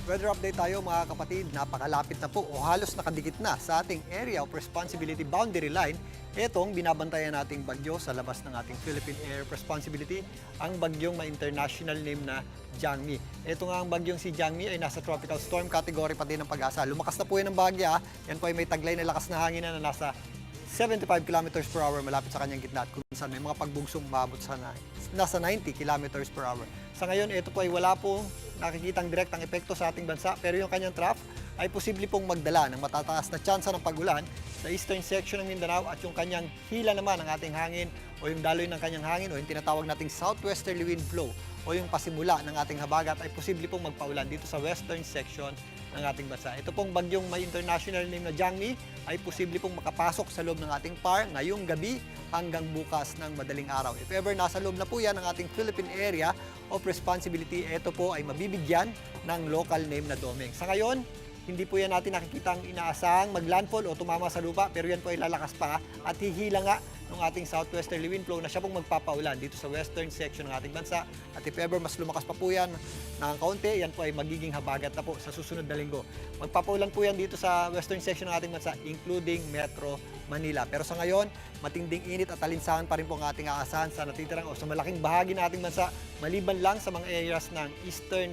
Weather update tayo mga kapatid, napakalapit na po o halos nakadikit na sa ating area of responsibility boundary line. Itong binabantayan nating bagyo sa labas ng ating Philippine Area of Responsibility, ang bagyong may international name na Jiangmi. Ito nga ang bagyong si Jiangmi ay nasa tropical storm category pa din ng Pag-asa. Lumakas na po yan ng bagya, yan po ay may taglay na lakas na hangin na nasa 75 kilometers per hour malapit sa kanyang gitna at kung minsan may mga pagbugsong umabot sa nasa 90 kilometers per hour. Sa ngayon, ito po ay wala po nakikitang direktang epekto sa ating bansa pero yung kanyang trough ay posible pong magdala ng matataas na tsansa ng pag-ulan sa eastern section ng Mindanao at yung kanyang hila naman ng ating hangin o yung daloy ng kanyang hangin o yung tinatawag nating southwesterly wind flow o yung pasimula ng ating habagat ay posible pong magpaulan dito sa western section ng ating bansa. Ito pong bagyong may international name na Jiangmi ay posible pong makapasok sa loob ng ating PAR ngayong gabi hanggang bukas ng madaling araw. If ever nasa loob na po yan ng ating Philippine Area of Responsibility, ito po ay mabibigyan ng local name na Domeng. Sa ngayon, hindi po yan natin nakikitang inaasahang maglandfall o tumama sa lupa pero yan po ay lalakas pa at hihila nga ng ating southwesterly wind flow na siya pong magpapaulan dito sa western section ng ating bansa. At if ever mas lumakas pa po yan ng kaunti, yan po ay magiging habagat na po sa susunod na linggo. Magpapaulan po yan dito sa western section ng ating bansa including Metro Manila. Pero sa ngayon, matinding init at alinsangan pa rin po ang ating aasahan sa natitirang o sa malaking bahagi ng ating bansa maliban lang sa mga areas ng eastern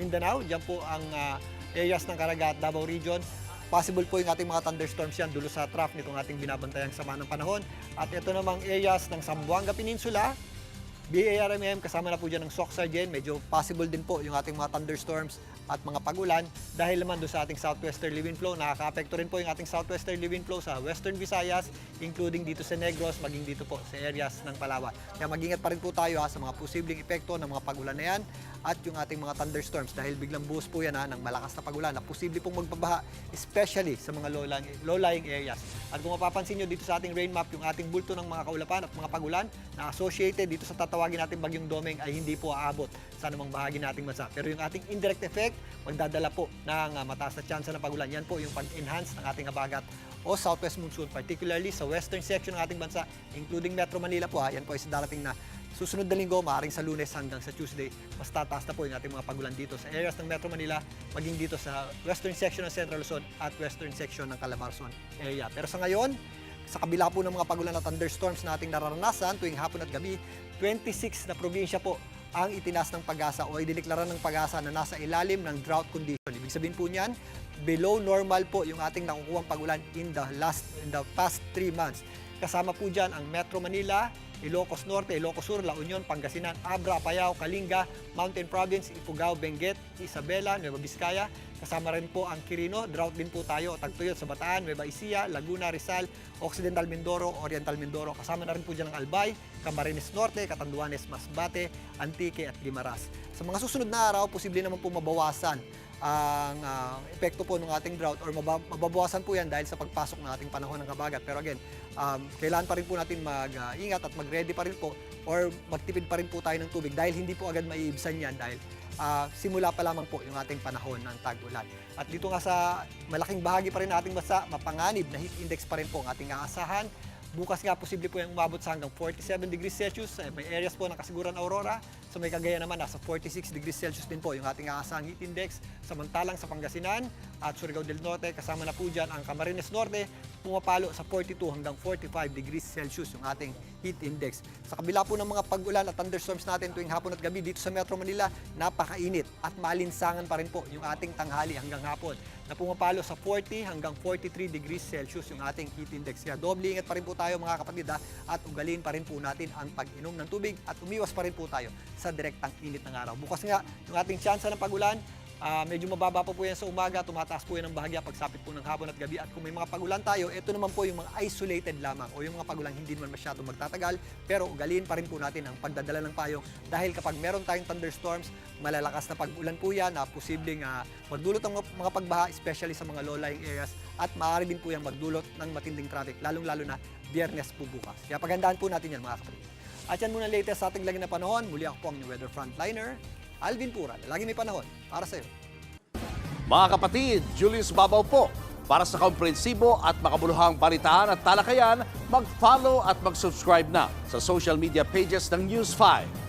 Mindanao. Diyan po ang areas ng Caraga at Davao Region. Possible po yung ating mga thunderstorms yan dulo sa trough nitong ating binabantayang sama ng panahon. At ito namang areas ng Zamboanga Peninsula, BARMM, kasama na po dyan ng Soxargen. Medyo possible din po yung ating mga thunderstorms at mga pag-ulan dahil naman doon sa ating southwesterly wind flow. Nakaka-apekto rin po yung ating southwesterly wind flow sa Western Visayas, including dito sa Negros, maging dito po sa areas ng Palawan. Kaya mag-ingat pa rin po tayo sa mga posibleng epekto ng mga pag-ulan na yan at yung ating mga thunderstorms dahil biglang buhos po yan ng malakas na pag-ulan na posible pong magbabaha, especially sa mga low-lying areas. At kung mapapansin nyo dito sa ating rain map, yung ating bulto ng mga kaulapan at mga pag-ulan na associated dito sa tatawagin natin bagyong Domeng ay hindi po aabot sa anumang bahagi nating bansa. Pero yung ating indirect effect, magdadala po ng mataas na tsansa ng pag-ulan. Yan po yung pag-enhance ng ating habagat o southwest monsoon, particularly sa western section ng ating bansa, including Metro Manila po. Yan po ay sa darating na susunod na linggo, maaaring sa Lunes hanggang sa Tuesday, mas tataas na po yung ating mga pag-ulan dito sa areas ng Metro Manila, maging dito sa western section ng Central Luzon at western section ng Calabarzon area. Pero sa ngayon, sa kabila po ng mga pag-ulan at thunderstorms na ating nararanasan tuwing hapon at gabi, 26 na probinsya po ang itinas ng Pag-asa o idineklara ng Pag-asa na nasa ilalim ng drought condition. Ibig sabihin po niyan, below normal po yung ating nakukuhang pag-ulan in the past 3 months. Kasama po dyan ang Metro Manila, Ilocos Norte, Ilocos Sur, La Union, Pangasinan, Abra, Apayao, Kalinga, Mountain Province, Ifugao, Benguet, Isabela, Nueva Vizcaya. Kasama rin po ang Quirino, drought din po tayo, Tagtuyot sa Bataan, Nueva Ecija, Laguna, Rizal, Occidental Mindoro, Oriental Mindoro. Kasama na rin po dyan ang Albay, Camarines Norte, Catanduanes, Masbate, Antique at Guimaras. Sa mga susunod na araw, posible naman po mabawasan ang epekto po ng ating drought or mababawasan po yan dahil sa pagpasok ng ating panahon ng habagat. Pero again, kailangan pa rin po natin mag-ingat at mag-ready pa rin po or magtipid pa rin po tayo ng tubig dahil hindi po agad maiibsan yan dahil simula pa lamang po yung ating panahon ng tag-ulan. At dito nga sa malaking bahagi pa rin ng ating bansa, mapanganib na heat index pa rin po ang ating aasahan. Bukas nga posible po yung umabot sa hanggang 47 degrees Celsius. May areas po ng Kasiguran Aurora. So may Cagayan naman, nasa 46 degrees Celsius din po yung ating aasahang heat index. Samantalang sa Pangasinan at Surigao del Norte, kasama na po dyan ang Camarines Norte, pumapalo sa 42 hanggang 45 degrees Celsius yung ating heat index. Sa kabila po ng mga pag-ulan at thunderstorms natin tuwing hapon at gabi dito sa Metro Manila, napakainit at malinsangan pa rin po yung ating tanghali hanggang hapon na pumapalo sa 40 hanggang 43 degrees Celsius yung ating heat index. Kaya doble ingat pa rin po tayo mga kapatid at ugalin pa rin po natin ang pag-inom ng tubig at umiwas pa rin po tayo sa direktang init ng araw. Bukas nga yung ating tsansa ng pag-ulan, medyo mababa pa po yan sa umaga, tumataas po yan ng bahagya pagsapit po ng hapon at gabi. At kung may mga pag-ulan tayo, ito naman po yung mga isolated lamang o yung mga pag-ulan hindi naman masyadong magtatagal, pero ugalin pa rin po natin ang pagdadala ng payong dahil kapag meron tayong thunderstorms, malalakas na pag-ulan po yan na posibleng magdulot ng mga pagbaha, especially sa mga low-lying areas at maaari din po yan magdulot ng matinding traffic, lalong-lalo na Biyernes po bukas. Kaya paghandaan po natin yan mga kapatid. At yan muna latest sa ating lagi na panahon. Muli ako po ang inyong weather frontliner, Alvin Pura, lagi may panahon para sa iyo. Mga kapatid, Julius Babaw po. Para sa komprehensibo at makabuluhang balitaan at talakayan, mag-follow at mag-subscribe na sa social media pages ng News 5.